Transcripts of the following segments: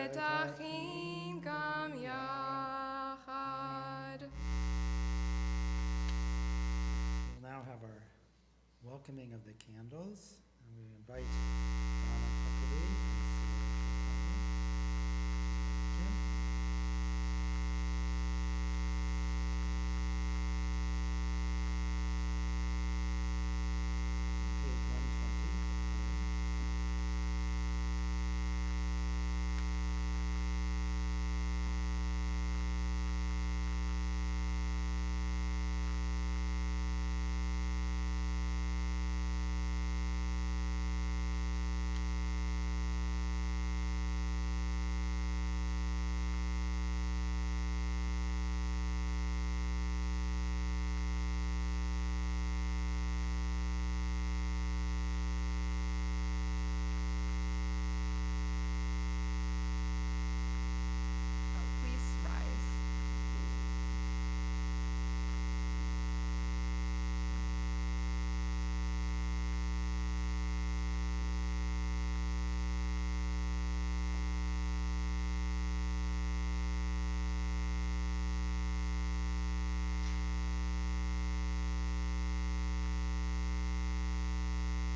בטחים גם יחד. We'll now have our welcoming of the candles, and we invite Donna Huckabee and page 120. Please rise.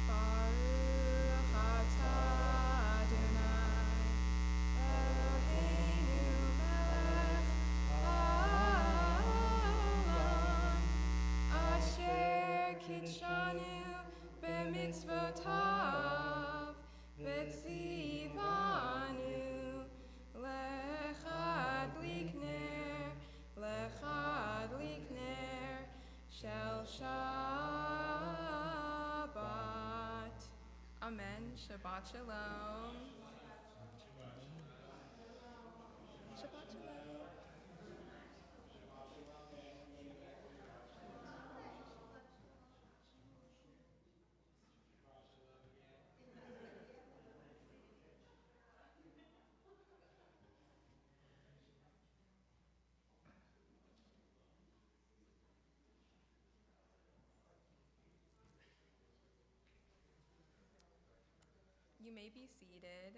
Baruch atah Adonai, Eloheinu melech haolam, asher kitshanu b'mitzvotav, v'tzivanu lechad likner shel Shabbat. Amen. Shabbat Shalom. Shabbat Shalom. You may be seated.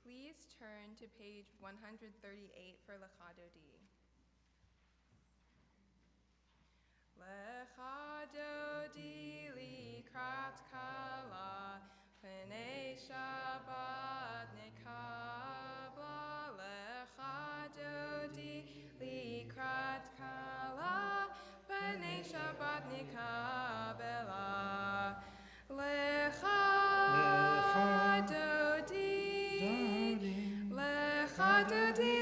Please turn to page 138 for Lecha Dodi. Lecha Dodi likrat kala, Pnei Shabbat nekabla. Lecha Dodi likrat kala, Pnei Shabbat nekabla. Lecha Dodi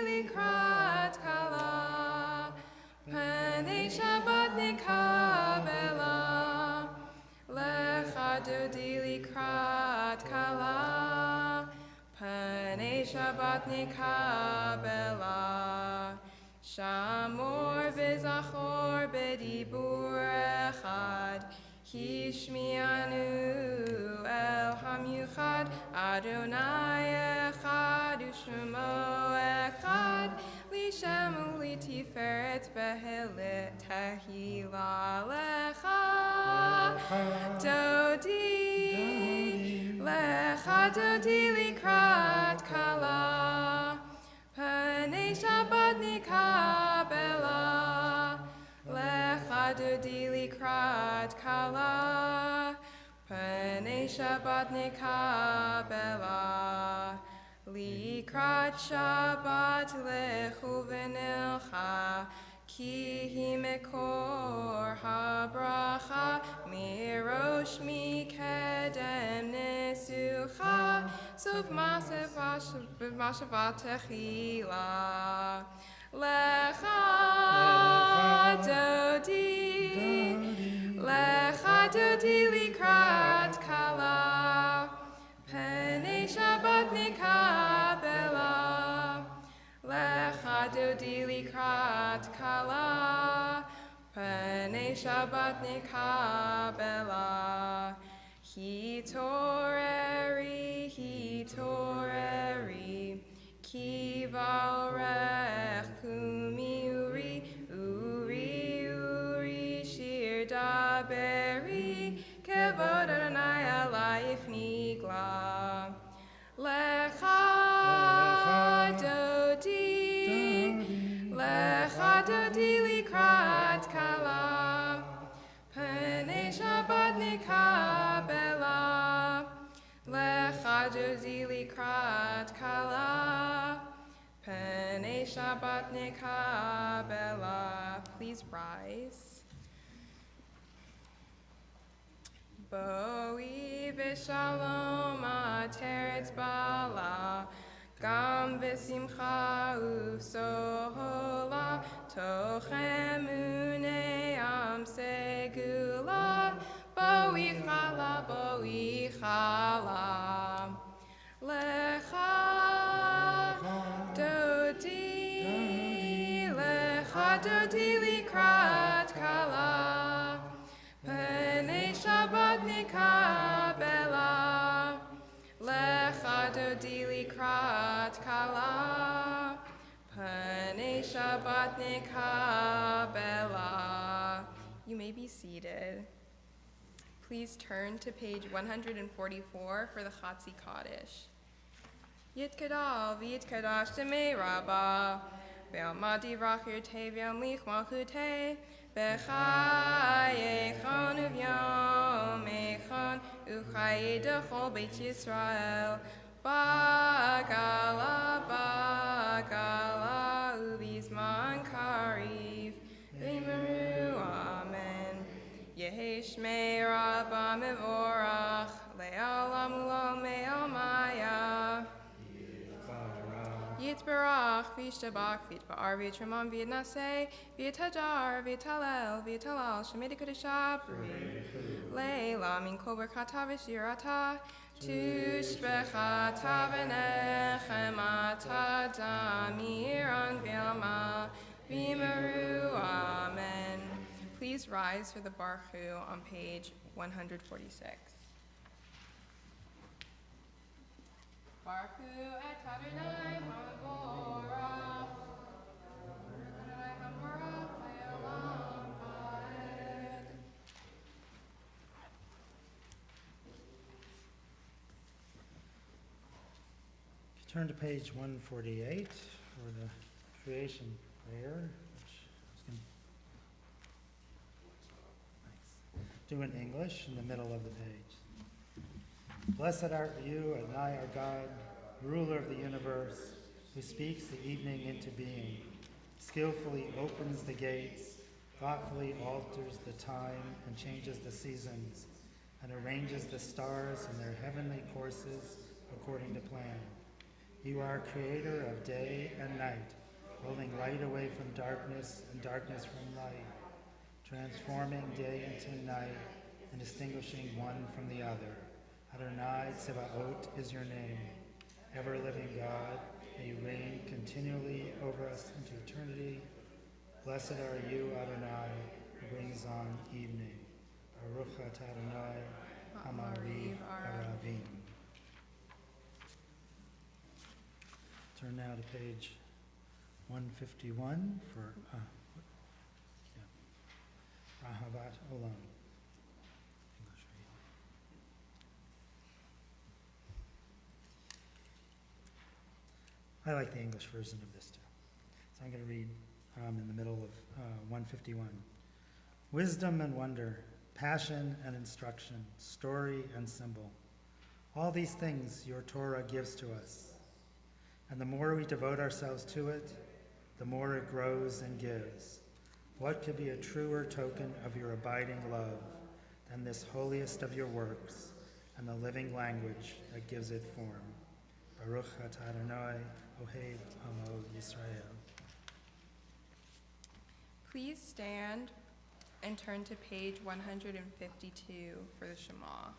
likrat kala, Pnei Shabbat nekabla. Lecha Dodi likrat kala, Pnei Shabbat nekabla. Shamor v'zachor b'dibur echad, Hishmianu el hamyuchad, Adonai echad u'shemo echad, Lishem u'litiferet v'helet tehila. Lecha Dodi likrat kala, Pnei Shabbat nekabla. Lecha Dodi likrat kala, Pnei Shabbat nekabla. Likrat Shabbat lechu v'nilcha, Ki hi mekor habracha, Mirosh mikedem nesucha, Sof mashavat techila. Lecha Dodi likrat kala, Pnei Shabbat nekabla. Lecha Dodi likrat kala, Pnei Shabbat nekabla. Hitoreri, ki valrech kumi uri shir daberi, kevod Adonai alayif nigla. Lecha Pnei Shabbat nekabela. Please rise. Boi v'shalom ateretz bala, gam v'simcha uv'sohola, toch emunei am segula, boi chala, lecha dodi likrat kala, Pnei Shabbat nekabela, lecha dodi likrat kala. Pnei Shabbat nekabela. You may be seated. Please turn to page 144 for the Chatzi Kaddish. Yitkadal v'yitkadash demei rabba, ve'amadi rachir te ve'amlich malchute, B'chaye chon uvyom echon uchaye dechol Beit Yisrael bagala ubizman kariv v'imru amen Yehi shmei rabba mevorach le'olam u'lom me'omaya Yitbarach, v'yishtabach, v'yitba'ar, v'yitramam, v'yitnaseh, v'yithajar, v'yitalel, v'yitalal, shemedi kodeshah, leila, min kol berkata v'shirata, tushbechata v'nechem atada, miran v'yama, v'yimaru, amen. Please rise for the Baruch on page 146. Baruch et Adonai HaMevorach, Adonai HaMevorach le'olam va'ed. Turn to page 148 for the creation prayer, which I was going to do in English in the middle of the page. Blessed art you, Adonai our God, ruler of the universe, who speaks the evening into being, skillfully opens the gates, thoughtfully alters the time and changes the seasons, and arranges the stars in their heavenly courses according to plan. You are creator of day and night, rolling light away from darkness and darkness from light, transforming day into night and distinguishing one from the other. Adonai Tsebaot is your name. Ever-living God, may you reign continually over us into eternity. Blessed are you, Adonai, who brings on evening. Baruch atah Adonai, Hamariv Aravim. Turn now to page 151 for Ahavat Olam. I like the English version of this too. So I'm going to read in the middle of 151. Wisdom and wonder, passion and instruction, story and symbol. All these things your Torah gives to us. And the more we devote ourselves to it, the more it grows and gives. What could be a truer token of your abiding love than this holiest of your works and the living language that gives it form? Baruch atah Adonai, Ohed Amo Yisrael. Please stand and turn to page 152 for the Shema.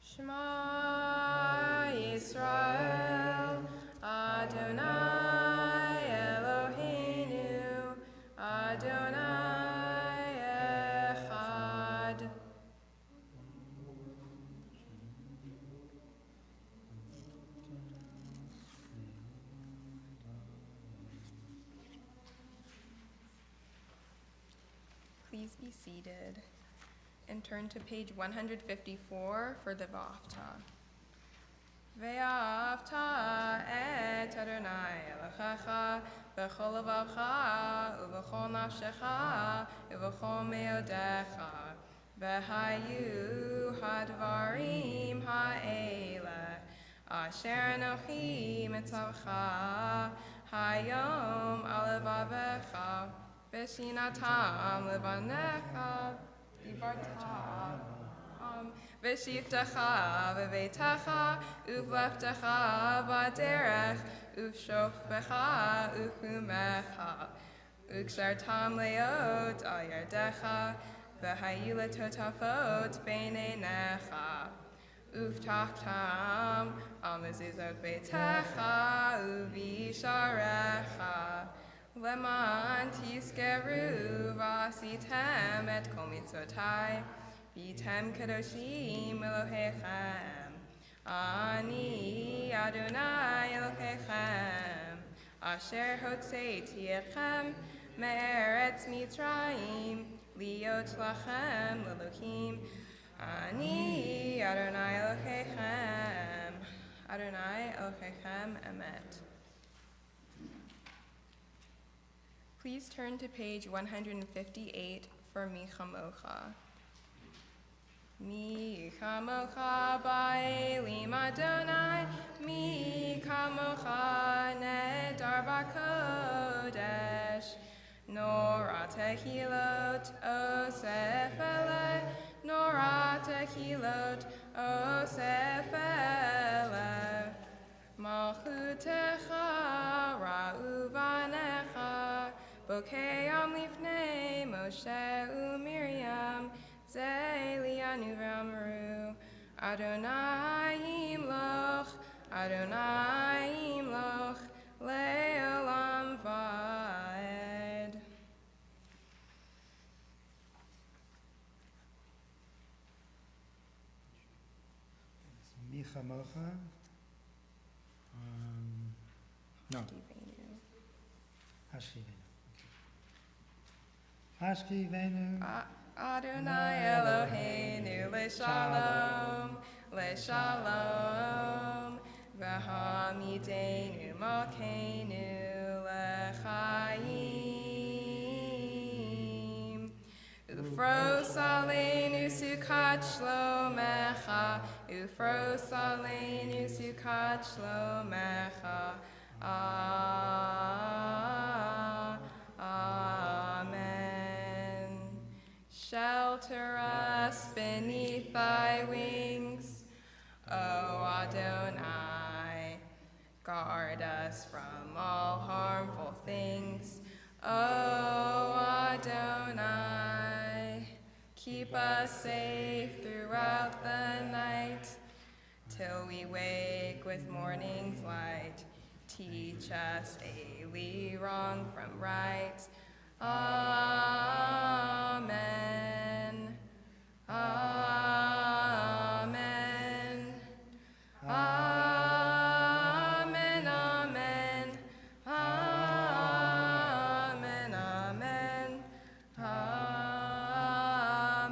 Shema Yisrael, Adonai Eloheinu, Adonai Echad. Please be seated and turn to page 154 for the V'afta. Ve'afta et Adonai Elohecha b'chol levavcha u'b'chol nafshecha u'b'chol me'odecha v'hayu hadvarim ha'eleh Asher Anochi Mitzavcha Hayom Alavavecha Veshinatam Levanecha Divartam Veshiftecha Vevetecha Uvleftecha Vaderech Uvshofbecha Uchumecha Uksartam Leot Al Yardecha V'hayila Totafot Beinenecha Uftachtam Al Mezuzot Beitecha Uvisharecha Leman Tiskeru Vasitem Et Kol Mitzvotai Vitem Kadoshim Elohechem Ani Adonai Elohechem Asher Hotzeiti Etchem Me'eretz Mitzrayim Liot Lachem Lelohim Ani Adonai Elohechem Adonai Elohechem Emet. Please turn to page 158 for Mi Chamocha. Mi Chamocha Ba'elim Adonai Mi Chamocha Nedar B'Kodesh Nora Tehilot Osef Eleh Nora Tehilot Osef Eleh Malchutecha Ra'uvanecha Bokeyam Lifnei Moshe u'Miriam Ze'lianu v'Amru Adonai Yimloch Adonai Yimloch Le'olam va'ed. Micha Mocha. No. Hashivenu. Hashivenu. Adonai Eloheinu leShalom, leShalom, v'hamidenu malkeinu lechaim. Ufros aleinu sukat shlomecha, ufros aleinu sukat shlomecha. Amen. Shelter us beneath thy wings, O Adonai. Guard us from all harmful things, O Adonai. Keep us safe throughout the night, till we wake with morning's light. Teach us daily wrong from right. Amen. Amen. Amen. Amen. Amen. Amen.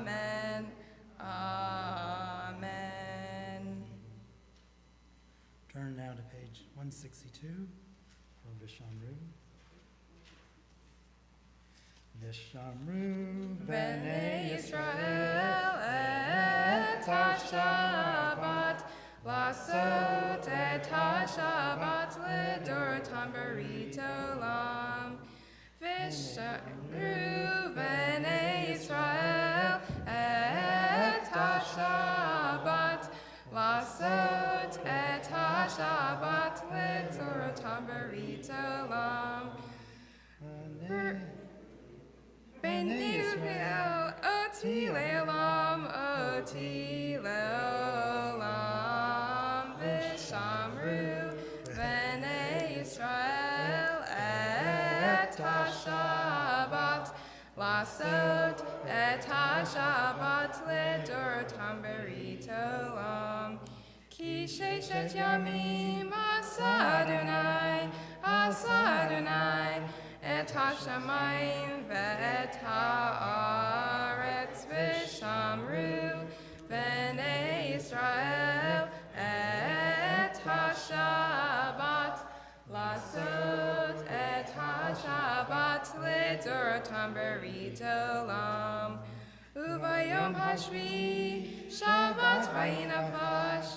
Amen. Amen. Turn now to page 162 for Vishamru. Vishamru B'nei Yisrael et ha-Shabbat, Lasot et ha-Shabbat l'dorotam berit olam. Vishamru b'nei Yisrael et ha-Shabbat, Lasot et ha-Shabbat l'dorotam berit olam. B'nei Yisrael, oti le'olam, oti le'olam. V'shamru b'nei Yisrael et ha-Shabbat, lasot et ha-Shabbat l'dorotam berit olam. Ki sheshet yamim asa Adonai, et ha-shamayim ve'et ha'aretz v'shamru b'nei Yisrael et ha-Shabbat, lasot et ha-Shabbat l'dorotam berit olam. Ubayom hashvi Shabbat vayinafash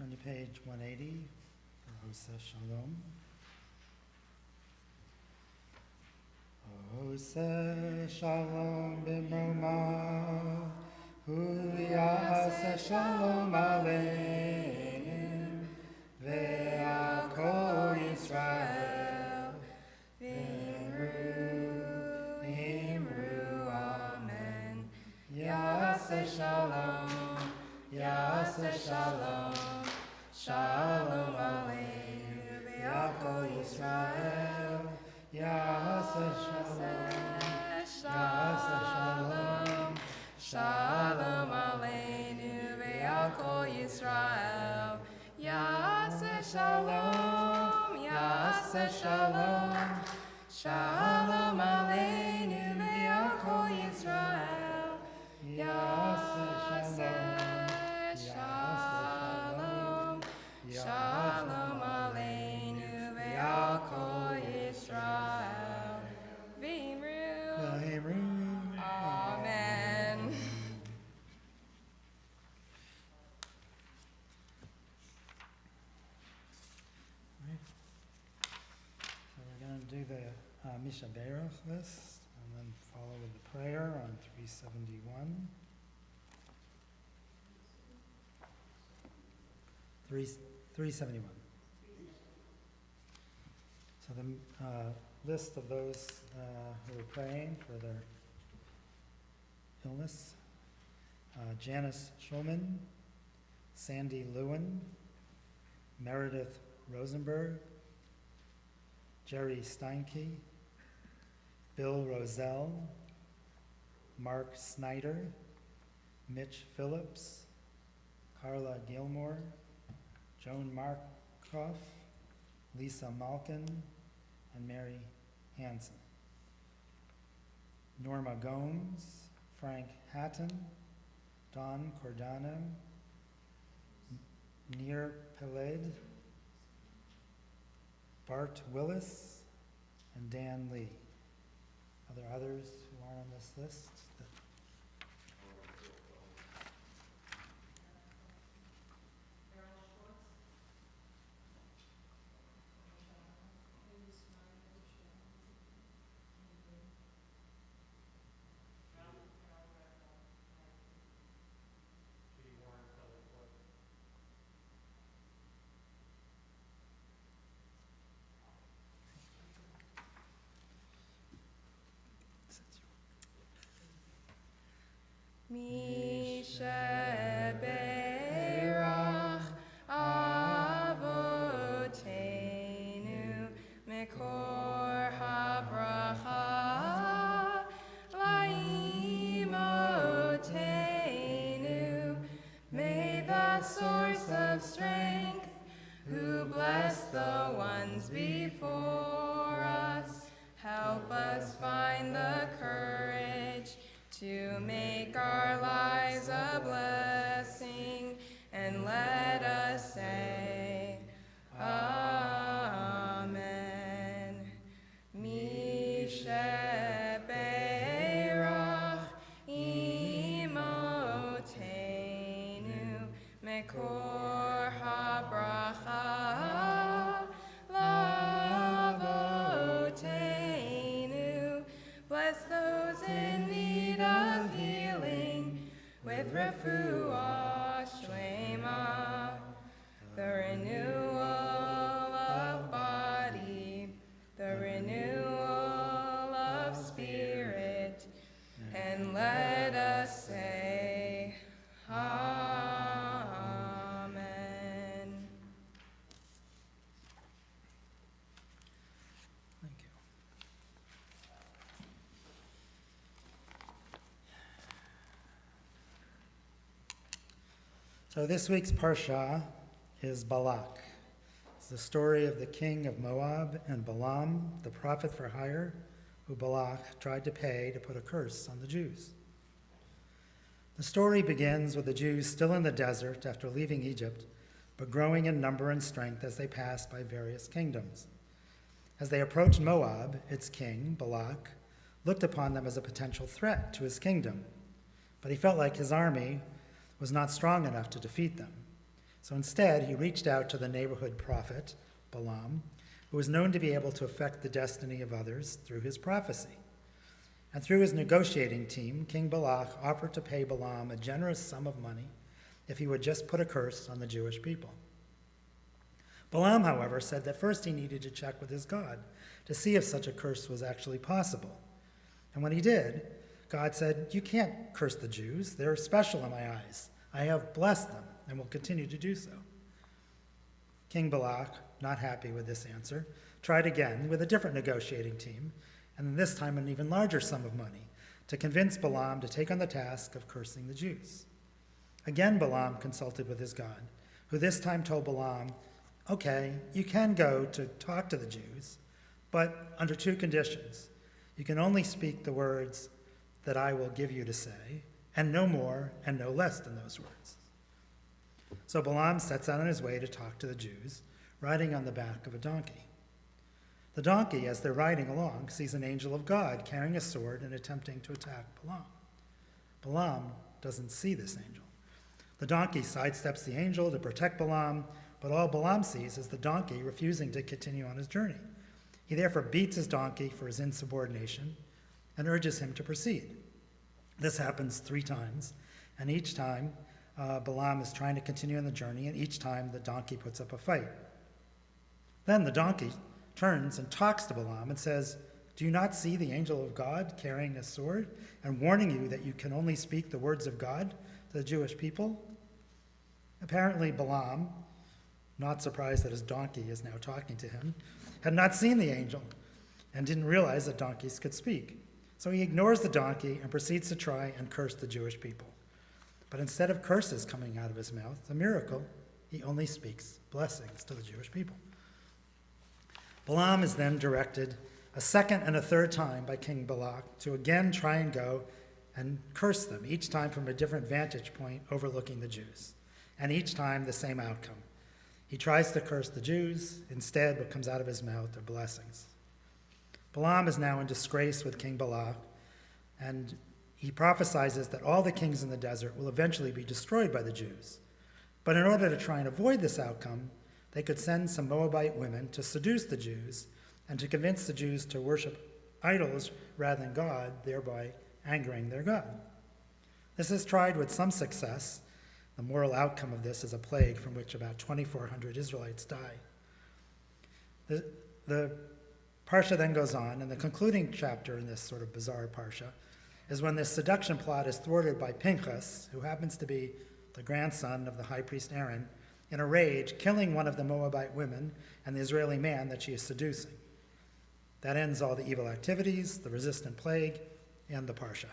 Turn to page 180 for Ose Shalom. Ose Shalom b'mroma, hu yaseh shalom aleinu, ve'al kol Yisrael, v'imru amen. Yaseh shalom, yaseh shalom, shalom aleinu, ve'al kol Yisrael, yaseh shalom, yaseh shalom, shalom aleinu ve'al kol Yisrael. Yaseh shalom, yaseh shalom, shalom aleinu ve'al kol Yisrael. Yaseh shalom, shalom aleinu ve'al kol Yisrael. V'imru. Amen. So we're going to do the Misha Berach list and then follow with the prayer on 371. 371. So the list of those who are praying for their illness: Janice Schulman, Sandy Lewin, Meredith Rosenberg, Jerry Steinke, Bill Roselle, Mark Snyder, Mitch Phillips, Carla Gilmore, Joan Markoff, Lisa Malkin, and Mary Hansen. Norma Gomes, Frank Hatton, Don Cordano, Nir Peled, Bart Willis, and Dan Lee. Are there others who are on this list? Misha Berach Avotenu Mekor HaBracha Laimotenu. May the source of strength, who bless the ones before us, help us find the courage to make our lives a blessing, and let us say, Amen. Misha Berach Imotenu Mekor HaBracha Lavotenu. Bless those in need of healing with refuah shlema, the renewal of body, the renewal of spirit, and let us say, Amen. Thank you. So this week's Parsha is Balak. It's the story of the king of Moab and Balaam, the prophet for hire, who Balak tried to pay to put a curse on the Jews. The story begins with the Jews still in the desert after leaving Egypt, but growing in number and strength as they passed by various kingdoms. As they approached Moab, its king, Balak, looked upon them as a potential threat to his kingdom, but he felt like his army was not strong enough to defeat them. So instead, he reached out to the neighborhood prophet, Balaam, who was known to be able to affect the destiny of others through his prophecy. And through his negotiating team, King Balak offered to pay Balaam a generous sum of money if he would just put a curse on the Jewish people. Balaam, however, said that first he needed to check with his God to see if such a curse was actually possible. And when he did, God said, "You can't curse the Jews. They're special in my eyes. I have blessed them and will continue to do so." King Balak, not happy with this answer, tried again with a different negotiating team, and this time an even larger sum of money, to convince Balaam to take on the task of cursing the Jews. Again, Balaam consulted with his God, who this time told Balaam, "Okay, you can go to talk to the Jews, but under two conditions. You can only speak the words that I will give you to say, and no more and no less than those words." So Balaam sets out on his way to talk to the Jews, riding on the back of a donkey. The donkey, as they're riding along, sees an angel of God carrying a sword and attempting to attack Balaam. Balaam doesn't see this angel. The donkey sidesteps the angel to protect Balaam, but all Balaam sees is the donkey refusing to continue on his journey. He therefore beats his donkey for his insubordination and urges him to proceed. This happens 3 times, and each time Balaam is trying to continue on the journey, and each time the donkey puts up a fight. Then the donkey turns and talks to Balaam and says, "Do you not see the angel of God carrying a sword and warning you that you can only speak the words of God to the Jewish people?" Apparently Balaam, not surprised that his donkey is now talking to him, had not seen the angel and didn't realize that donkeys could speak. So he ignores the donkey and proceeds to try and curse the Jewish people. But instead of curses coming out of his mouth, a miracle, he only speaks blessings to the Jewish people. Balaam is then directed a second and a third time by King Balak to again try and go and curse them, each time from a different vantage point overlooking the Jews. And each time the same outcome. He tries to curse the Jews. Instead, what comes out of his mouth are blessings. Balaam is now in disgrace with King Balak, and he prophesies that all the kings in the desert will eventually be destroyed by the Jews. But in order to try and avoid this outcome, they could send some Moabite women to seduce the Jews and to convince the Jews to worship idols rather than God, thereby angering their God. This is tried with some success. The moral outcome of this is a plague from which about 2,400 Israelites die. The Parsha then goes on, and the concluding chapter in this sort of bizarre Parsha is when this seduction plot is thwarted by Pinchas, who happens to be the grandson of the high priest Aaron, in a rage, killing one of the Moabite women and the Israeli man that she is seducing. That ends all the evil activities, the resistant plague, and the Parsha.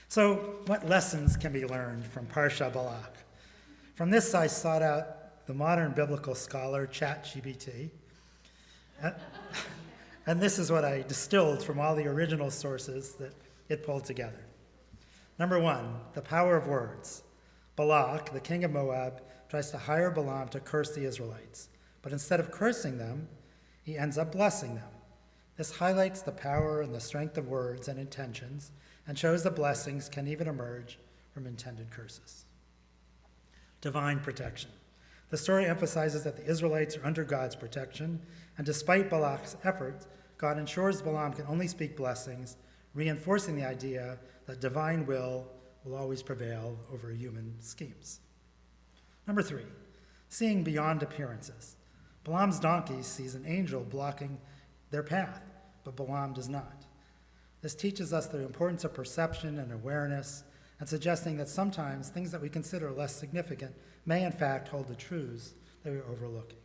So what lessons can be learned from Parsha Balak? From this, I sought out the modern biblical scholar ChatGPT, and this is what I distilled from all the original sources that it pulled together. Number 1, the power of words. Balak, the king of Moab, tries to hire Balaam to curse the Israelites, but instead of cursing them, he ends up blessing them. This highlights the power and the strength of words and intentions, and shows that blessings can even emerge from intended curses. Divine protection. The story emphasizes that the Israelites are under God's protection, and despite Balak's efforts, God ensures Balaam can only speak blessings, reinforcing the idea that divine will always prevail over human schemes. Number 3, seeing beyond appearances. Balaam's donkey sees an angel blocking their path, but Balaam does not. This teaches us the importance of perception and awareness, and suggesting that sometimes things that we consider less significant may in fact hold the truths that we are overlooking,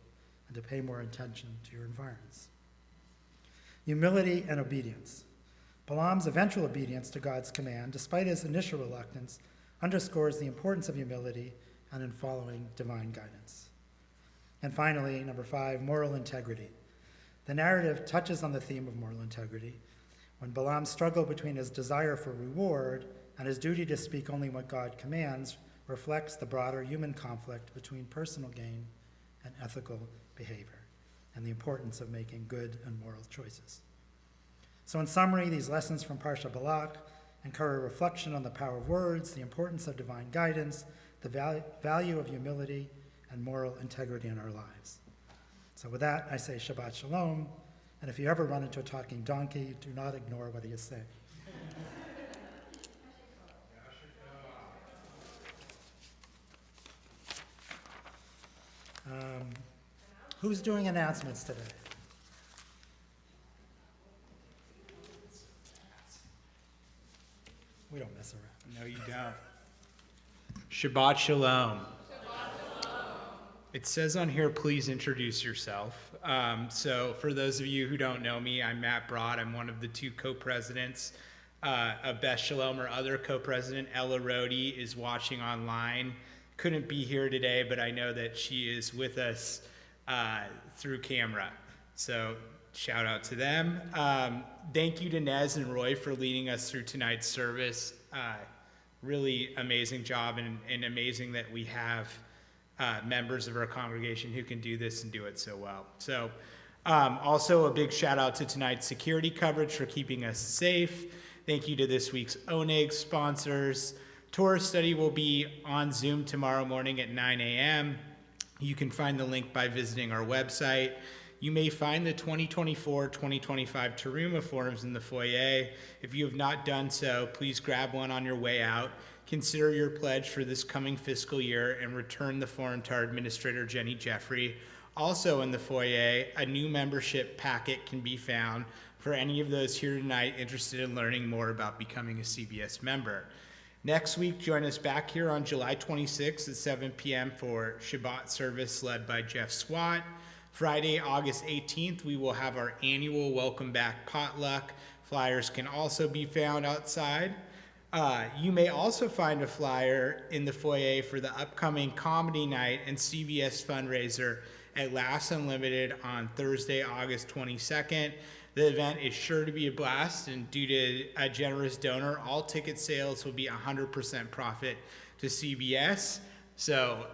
and to pay more attention to your environs. Humility and obedience. Balaam's eventual obedience to God's command, despite his initial reluctance, underscores the importance of humility and in following divine guidance. And finally, number 5, moral integrity. The narrative touches on the theme of moral integrity when Balaam's struggle between his desire for reward and his duty to speak only what God commands reflects the broader human conflict between personal gain and ethical behavior, and the importance of making good and moral choices. So in summary, these lessons from Parsha Balak encourage reflection on the power of words, the importance of divine guidance, the value of humility, and moral integrity in our lives. So with that, I say Shabbat Shalom, and if you ever run into a talking donkey, do not ignore what he is saying. Who's doing announcements today? We don't mess around. No, you don't. Shabbat Shalom. It says on here, please introduce yourself. So for those of you who don't know me, I'm Matt Broad. I'm one of the two co-presidents of Beth Shalom. Our other co-president, Ella Rhodey, is watching online. Couldn't be here today, but I know that she is with us through camera. So shout out to them. Thank you to Nez and Roy for leading us through tonight's service. Really amazing job, and amazing that we have members of our congregation who can do this and do it so well. So also a big shout out to tonight's security coverage for keeping us safe. Thank you to this week's Oneg sponsors. Torah study will be on Zoom tomorrow morning at 9 a.m. You can find the link by visiting our website. You may find the 2024-2025 Teruma forms in the foyer. If you have not done so, please grab one on your way out. Consider your pledge for this coming fiscal year and return the form to our administrator, Jenny Jeffrey. Also in the foyer, a new membership packet can be found for any of those here tonight interested in learning more about becoming a CBS member. Next week, join us back here on July 26th at 7 p.m. for Shabbat service led by Jeff Swat. Friday, August 18th, we will have our annual Welcome Back potluck. Flyers can also be found outside. You may also find a flyer in the foyer for the upcoming comedy night and CBS fundraiser at Laughs Unlimited on Thursday, August 22nd. The event is sure to be a blast, and due to a generous donor, all ticket sales will be 100% profit to CBS. So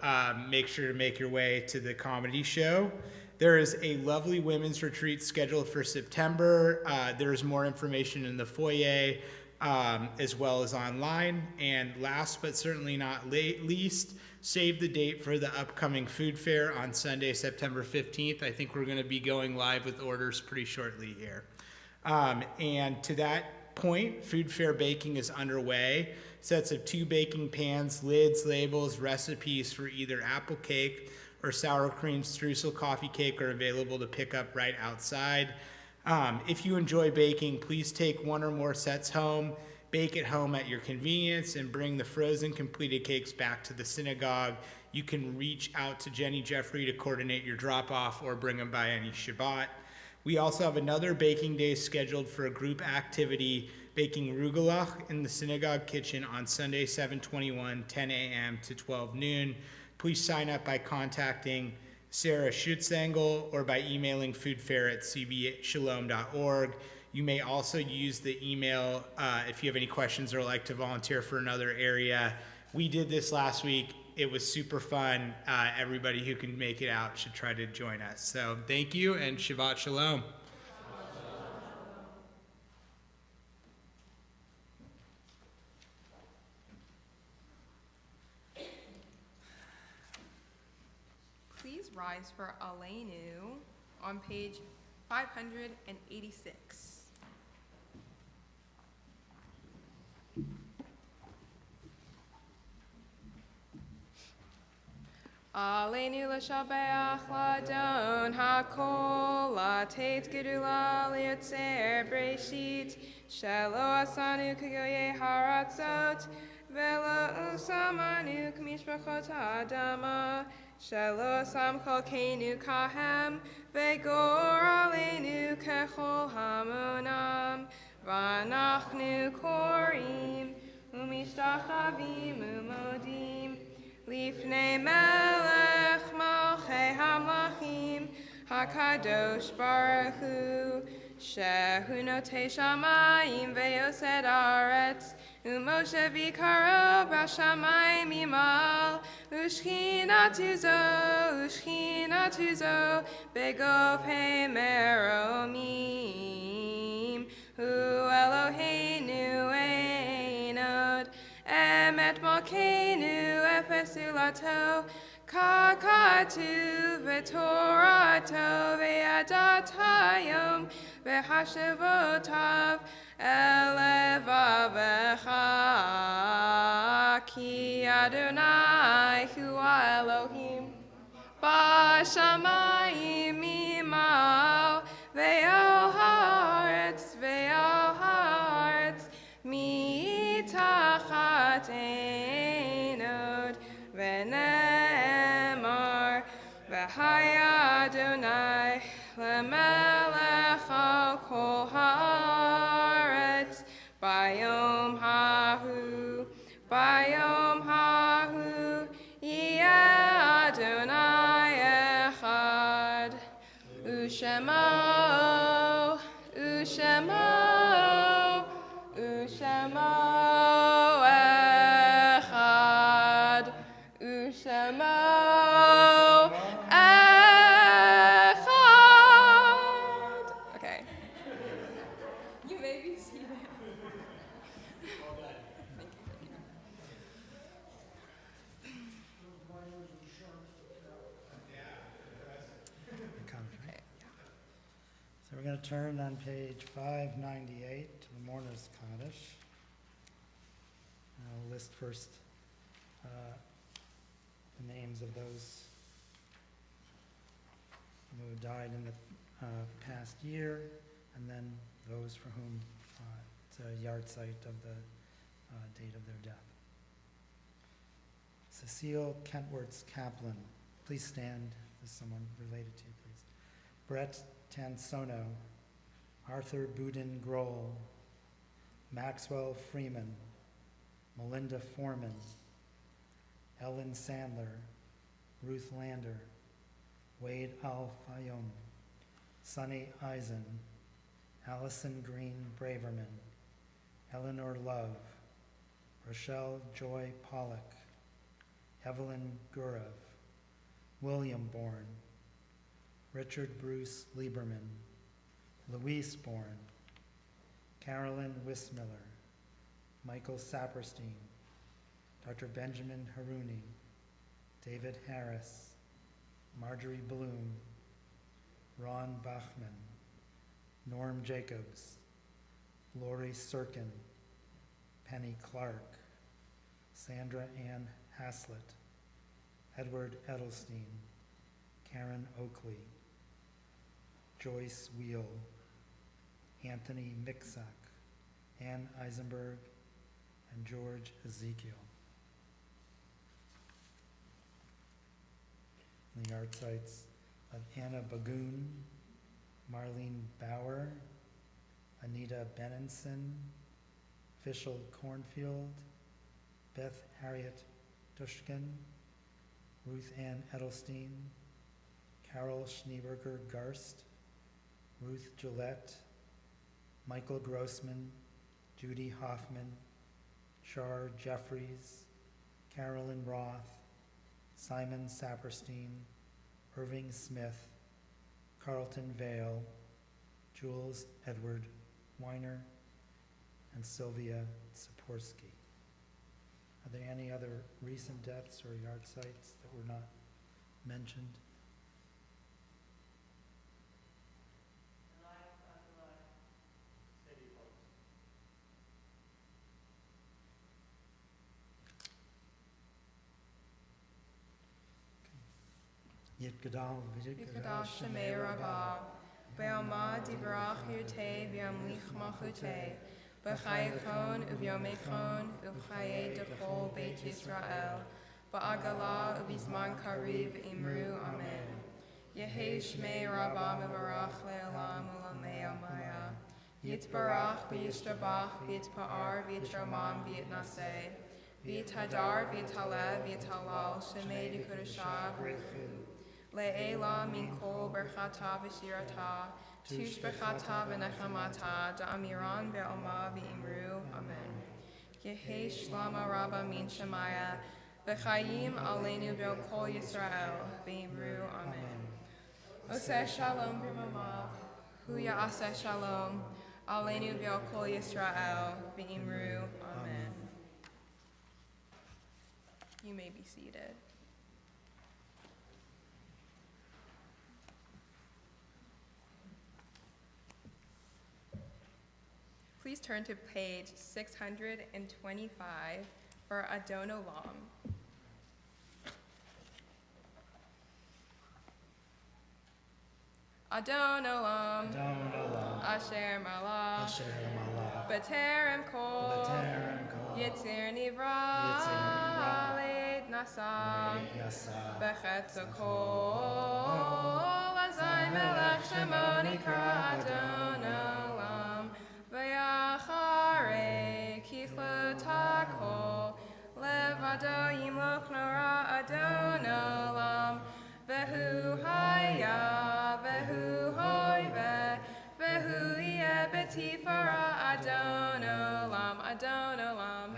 make sure to make your way to the comedy show. There is a lovely women's retreat scheduled for September. There's more information in the foyer as well as online. And last but certainly not least, save the date for the upcoming food fair on Sunday, September 15th. I think we're going to be going live with orders pretty shortly here. And to that point, food fair baking is underway. Sets of 2 baking pans, lids, labels, recipes for either apple cake or sour cream streusel coffee cake are available to pick up right outside. If you enjoy baking, please take 1 or more sets home, bake at home at your convenience, and bring the frozen completed cakes back to the synagogue. You can reach out to Jenny Jeffrey to coordinate your drop-off or bring them by any Shabbat. We also have another baking day scheduled for a group activity, baking rugelach in the synagogue kitchen on Sunday, 7/21, 10 a.m. to 12 noon. Please sign up by contacting Sarah Schutzengel or by emailing foodfair@cbshalom.org. You may also use the email if you have any questions or like to volunteer for another area. We did this last week. It was super fun. Everybody who can make it out should try to join us. So thank you, and Shabbat Shalom. Please rise for Aleinu on page 586. Aleinu l'shabeach l'adon hakol l'tet gedula liotzer breshit shelo asanu k'goyei haratzot velo usamanu k'mishpachot ha'adama shelo asam kol keinu kahem vegor aleinu kechol hamonam v'anachnu korim umishtachavim umodim Lifnei melech malchei hamlachim hakadosh baruch hu shehu notei shamayim veyosed aretz umoshe vikaro b'shamayim imal ushchinatu zo begov hei meromim hu Eloheinu Yod, Emet Malkeinu Efesulato, Kakatu Vetorato, Ve'adatayom, Ve'hashavotav, Elevavecha, Ki Adonai, Hua Elohim, Bashamayim Imao, Ve'al haaretz, Mitachat Einod, Ve'nemar, V'haya Adonai, Lemelech al kol haaretz, Bayom hahu, Yeh Adonai echad, Ushemo, echad, Ushemo, echad. Okay. You may be seated. Thank you. Okay. So we're going to turn on page 598 to the Mourner's Kaddish. And I'll list first the names of those who died in the past year, and then those for whom it's a yard site of the date of their death. Cecile Kentworth Kaplan, please stand as someone related to you, please. Brett Tansono, Arthur Boudin Grohl, Maxwell Freeman, Melinda Foreman, Ellen Sandler, Ruth Lander, Wade Al-Fayoum, Sonny Eisen, Allison Green Braverman, Eleanor Love, Rochelle Joy Pollock, Evelyn Gurov, William Bourne, Richard Bruce Lieberman, Louise Bourne, Carolyn Wismiller, Michael Saperstein, Dr. Benjamin Haruni, David Harris, Marjorie Bloom, Ron Bachman, Norm Jacobs, Lori Serkin, Penny Clark, Sandra Ann Haslett, Edward Edelstein, Karen Oakley, Joyce Wheel, Anthony Mixak, Ann Eisenberg, and George Ezekiel. The yard sites of Anna Bagoon, Marlene Bauer, Anita Benenson, Fishel Cornfield, Beth Harriet Dushkin, Ruth Ann Edelstein, Carol Schneeberger Garst, Ruth Gillette, Michael Grossman, Judy Hoffman, Char Jeffries, Carolyn Roth, Simon Saperstein, Irving Smith, Carlton Vale, Jules Edward Weiner, and Sylvia Saporsky. Are there any other recent deaths or yard sites that were not mentioned? Yitgadal Yikadash Shemei Rabbah, Be'alma Divrach Yute, Be'amlich Machute, B'chayechon U'vyomechon, U'chaye Dechol Beit Yisrael, Ba'agala U'bizman Kariv Imru Amen. Yehei Shmei Rabbah Mevarach Le'olam U'lamei Amaya, Yitbarach V'yishtabach V'yitpa'ar V'yitramam V'yitnaseh, V'yithadar V'yithaleh V'yithalal Shemei D'Kodashah B'richu. Le'ela min kol berchata v'shirata, tush berchata v'nechamata, da'amiran be'alma v'imru, amen. Yehi shlama rabba min shemaya, v'chayim aleinu ve'ol kol Yisrael, v'imru, amen. Oseh shalom b'mamav, hu ya'aseh shalom, aleinu ve'ol kol Yisrael, v'imru, amen. You may be seated. Please turn to page 625 for Adon Olam. Adon Olam, Adon Olam, Asher Malach, Asher Malach, B'terem Kol, B'terem Kol, Yitzir Nivra, Yitzir Nivra, Leit Nasa, Leit Nasa, Bechetz Kol, Azai Melech Shemo Nikra Adon Olam, V'yacharei Kichlot Kol, Levado Yimloch Nora Adon Olam, Vehu Haya, Vehu Hoive, Vehu Yeh B'tifara Adon Olam, Adon Olam,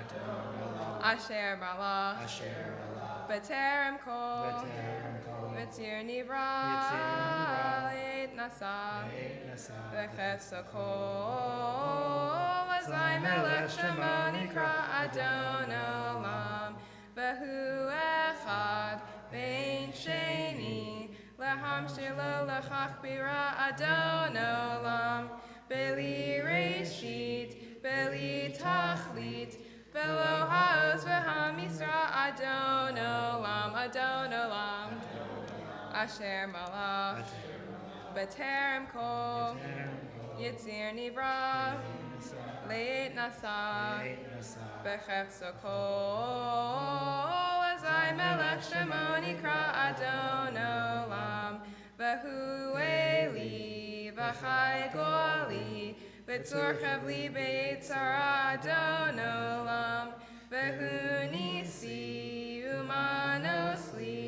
Asher Malach, Asher Malach, B'terem Kol, B'terem Kol, Yitzir Nivra, Yitzir Nivra, Leit Nasa, Leit Nasa, Bechetz Kol, Azai Melech Shemo Nikra Adon Olam, Vehu Echad, Bein Sheni, Lehamshir Lo Lechachbira Adon Olam, Beli Reshit, Beli Tachlit, Velo Haos V'Hamisra Adon Olam, Adon Olam, Asher Malach, B'terem Kol, Yitzir Nivra, Leit Nasa, Bechetz Kol, Azai Melech Shemo Nikra Adon Olam, Vehu Eli, V'chai Goli, V'tzor Chavli B'yitzara Adon Olam, Vehu Nisi, Umanosli,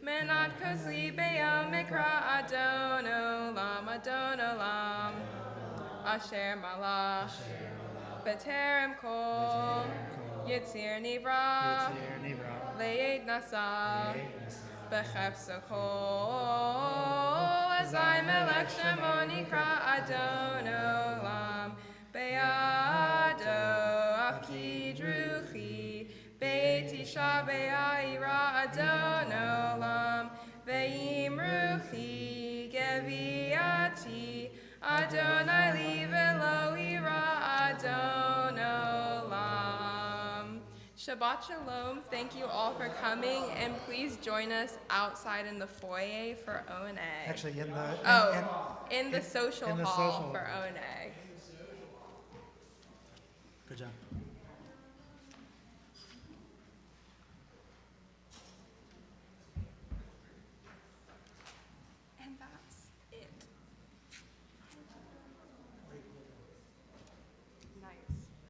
Menat Kosli B'yom Mikra Adon Olam, Adon Olam, Asher Malach, B'terem Kol, Yitzir Nivra, Leit Nasa, Bechetz Kol, Azai Melech Shemo Nikra Adon Olam, Be'ado Afki Druchi, Beit Isha Be'aira Adon Olam, Ve'imruchi Geviati, Adonai li velo ira Adon Olam. Shabbat Shalom. Thank you all for coming, and please join us outside in the foyer for O&A. Actually, in the In the social in the hall social- for O&A. Good job.